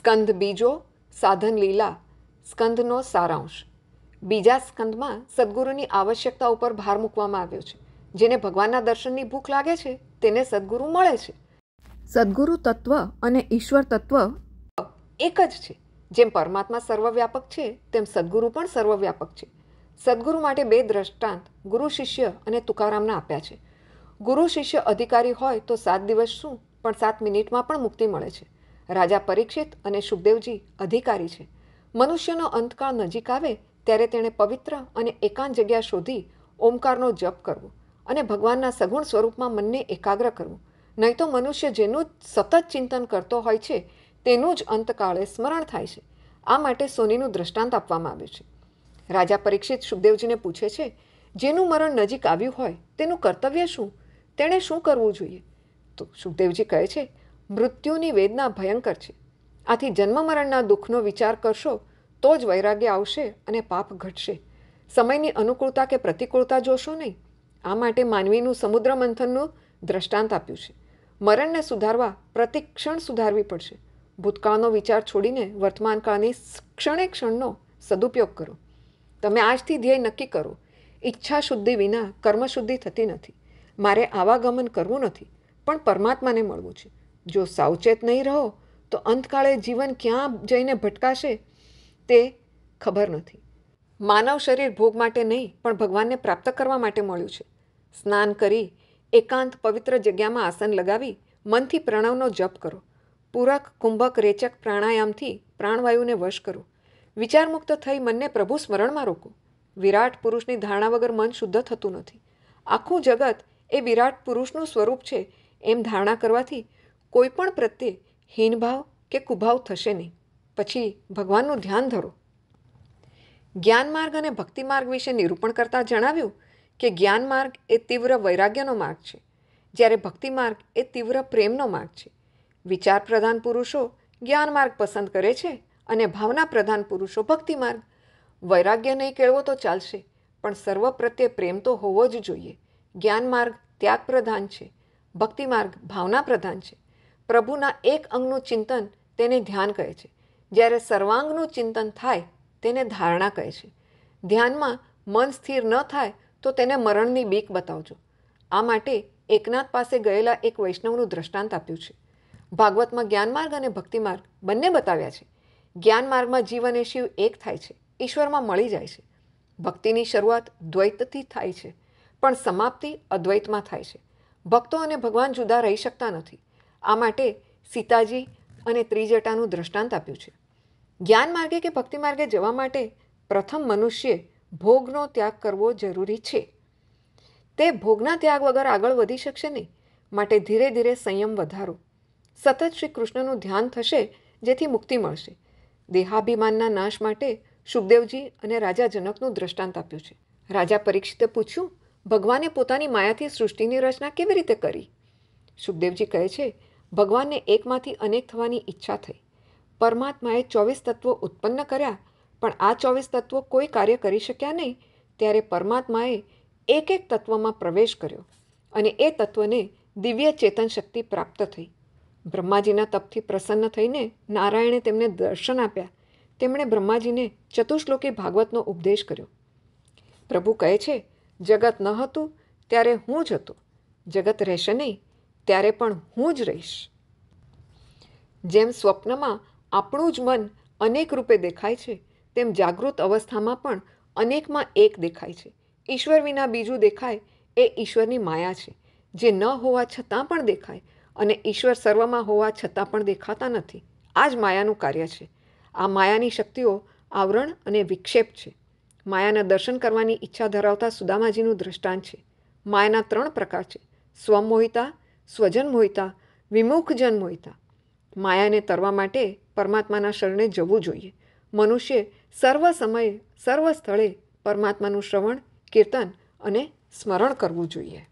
સ્કંદ બીજો સાધન લીલા સ્કંદનો સારાંશ. બીજા સ્કંદમાં સદ્ગુરુની આવશ્યકતા ઉપર ભાર મૂકવામાં આવ્યો છે. જેને ભગવાનના દર્શનની ભૂખ લાગે છે તેને સદ્ગુરુ મળે છે. સદ્ગુરુ તત્વ અને ઈશ્વર તત્વ એક જ છે. જેમ પરમાત્મા સર્વવ્યાપક છે તેમ સદ્ગુરુ પણ સર્વવ્યાપક છે. સદ્ગુરુ માટે બે દ્રષ્ટાંત ગુરુ શિષ્ય અને તુકારામના આપ્યા છે. ગુરુ શિષ્ય અધિકારી હોય તો 7 દિવસ શું પણ 7 મિનિટમાં પણ મુક્તિ મળે છે. રાજા પરીક્ષિત અને સુખદેવજી અધિકારી છે. મનુષ્યનો અંતકાળ નજીક આવે ત્યારે તેણે પવિત્ર અને એકાંત જગ્યા શોધી ઓમકારનો જપ કરવો અને ભગવાનના સગુણ સ્વરૂપમાં મનને એકાગ્ર કરવું. નહીં તો મનુષ્ય જેનું સતત ચિંતન કરતો હોય છે તેનું જ અંતકાળે સ્મરણ થાય છે. આ માટે સોનીનું દ્રષ્ટાંત આપવામાં આવ્યું છે. રાજા પરીક્ષિત સુખદેવજીને પૂછે છે, જેનું મરણ નજીક આવ્યું હોય તેનું કર્તવ્ય શું? તેણે શું કરવું જોઈએ? તો સુખદેવજી કહે છે, મૃત્યુની વેદના ભયંકર છે. આથી જન્મ મરણના દુઃખનો વિચાર કરશો તો જ વૈરાગ્ય આવશે અને પાપ ઘટશે. સમયની અનુકૂળતા કે પ્રતિકૂળતા જોશો નહીં. આ માટે માનવીનું સમુદ્ર મંથનનું દ્રષ્ટાંત આપ્યું છે. મરણને સુધારવા પ્રતિક્ષણ સુધારવી પડશે. ભૂતકાળનો વિચાર છોડીને વર્તમાનકાળની ક્ષણે ક્ષણનો સદુપયોગ કરો. તમે આજથી ધ્યેય નક્કી કરો. ઈચ્છા શુદ્ધિ વિના કર્મશુદ્ધિ થતી નથી. મારે આવાગમન કરવું નથી પણ પરમાત્માને મળવું છે. જો સાવચેત નહીં રહો તો અંતકાળે જીવન ક્યાં જઈને ભટકાશે તે ખબર નથી. માનવ શરીર ભોગ માટે નહીં પણ ભગવાનને પ્રાપ્ત કરવા માટે મળ્યું છે. સ્નાન કરી એકાંત પવિત્ર જગ્યામાં આસન લગાવી મનથી પ્રણવનો જપ કરો. પૂરક કુંભક રેચક પ્રાણાયામથી પ્રાણવાયુને વશ કરો. વિચારમુક્ત થઈ મનને પ્રભુ સ્મરણમાં રોકો. વિરાટ પુરુષની ધારણા વગર મન શુદ્ધ થતું નથી. આખું જગત એ વિરાટ પુરુષનું સ્વરૂપ છે એમ ધારણા કરવાથી કોઈ પણ પ્રત્યે હીનભાવ કે કુભાવ થશે નહીં. પછી ભગવાનનું ધ્યાન ધરો. જ્ઞાન માર્ગ અને ભક્તિ માર્ગ વિશે નિરૂપણ કરતાં જણાવ્યું કે જ્ઞાન માર્ગ એ તીવ્ર વૈરાગ્યનો માર્ગ છે, જ્યારે ભક્તિ માર્ગ એ તીવ્ર પ્રેમનો માર્ગ છે. વિચાર પ્રધાન પુરુષો જ્ઞાન માર્ગ પસંદ કરે છે અને ભાવના પ્રધાન પુરુષો ભક્તિ માર્ગ. વૈરાગ્ય નહીં કેળવો તો ચાલશે પણ સર્વ પ્રત્યે પ્રેમ તો હોવો જ જોઈએ. જ્ઞાન માર્ગ ત્યાગ પ્રધાન છે, ભક્તિ માર્ગ ભાવના પ્રધાન છે. પ્રભુના એક અંગનું ચિંતન તેને ધ્યાન કહે છે, જ્યારે સર્વાંગનું ચિંતન થાય તેને ધારણા કહે છે. ધ્યાનમાં મન સ્થિર ન થાય તો તેને મરણની બીક બતાવજો. આ માટે એકનાથ પાસે ગયેલા એક વૈષ્ણવનું દ્રષ્ટાંત આપ્યું છે. ભાગવતમાં જ્ઞાન માર્ગ અને ભક્તિ માર્ગ બંને બતાવ્યા છે. જ્ઞાન માર્ગમાં જીવ અને શિવ એક થાય છે, ઈશ્વરમાં મળી જાય છે. ભક્તિની શરૂઆત દ્વૈતથી થાય છે પણ સમાપ્તિ અદ્વૈતમાં થાય છે. ભક્તો અને ભગવાન જુદા રહી શકતા નથી. આ માટે સીતાજી અને ત્રિજટાનું દ્રષ્ટાંત આપ્યું છે. જ્ઞાન માર્ગે કે ભક્તિ માર્ગે જવા માટે પ્રથમ મનુષ્યે ભોગનો ત્યાગ કરવો જરૂરી છે. તે ભોગના ત્યાગ વગર આગળ વધી શકશે નહીં. માટે ધીરે ધીરે સંયમ વધારો. સતત શ્રી કૃષ્ણનું ધ્યાન થશે જેથી મુક્તિ મળશે. દેહાભિમાનના નાશ માટે સુખદેવજી અને રાજા જનકનું દ્રષ્ટાંત આપ્યું છે. રાજા પરીક્ષિતે પૂછ્યું, ભગવાને પોતાની માયાથી સૃષ્ટિની રચના કેવી રીતે કરી? સુખદેવજી કહે છે, ભગવાનને એકમાંથી અનેક થવાની ઈચ્છા થઈ. પરમાત્માએ 24 તત્વો ઉત્પન્ન કર્યા પણ આ 24 તત્વો કોઈ કાર્ય કરી શક્યા નહીં. ત્યારે પરમાત્માએ એક એક તત્વમાં પ્રવેશ કર્યો અને એ તત્વને દિવ્ય ચેતન શક્તિ પ્રાપ્ત થઈ. બ્રહ્માજીના તપથી પ્રસન્ન થઈને નારાયણે તેમને દર્શન આપ્યા. તેમણે બ્રહ્માજીને ચતુશ્લોકી ભાગવતનો ઉપદેશ કર્યો. પ્રભુ કહે છે, જગત ન હતું ત્યારે હું જ હતો. જગત રહેશે નહીં ત્યારે પણ હું જ રહીશ. જેમ સ્વપ્નમાં આપણું જ મન અનેક રૂપે દેખાય છે તેમ જાગૃત અવસ્થામાં પણ અનેકમાં એક દેખાય છે. ઈશ્વર વિના બીજું દેખાય એ ઈશ્વરની માયા છે, જે ન હોવા છતાં પણ દેખાય અને ઈશ્વર સર્વમાં હોવા છતાં પણ દેખાતા નથી. આ જ માયાનું કાર્ય છે. આ માયાની શક્તિઓ આવરણ અને વિક્ષેપ છે. માયાના દર્શન કરવાની ઈચ્છા ધરાવતા સુદામાજીનું દ્રષ્ટાંત છે. માયાના 3 પ્રકાર છે: સ્વમોહિતા, સ્વજન મોહિતા, વિમુખજન મોહિતા. માયાને તરવા માટે પરમાત્માના શરણે જવું જોઈએ. મનુષ્ય સર્વ સમયે સર્વ સ્થળે પરમાત્માનું શ્રવણ, કીર્તન અને સ્મરણ કરવું જોઈએ.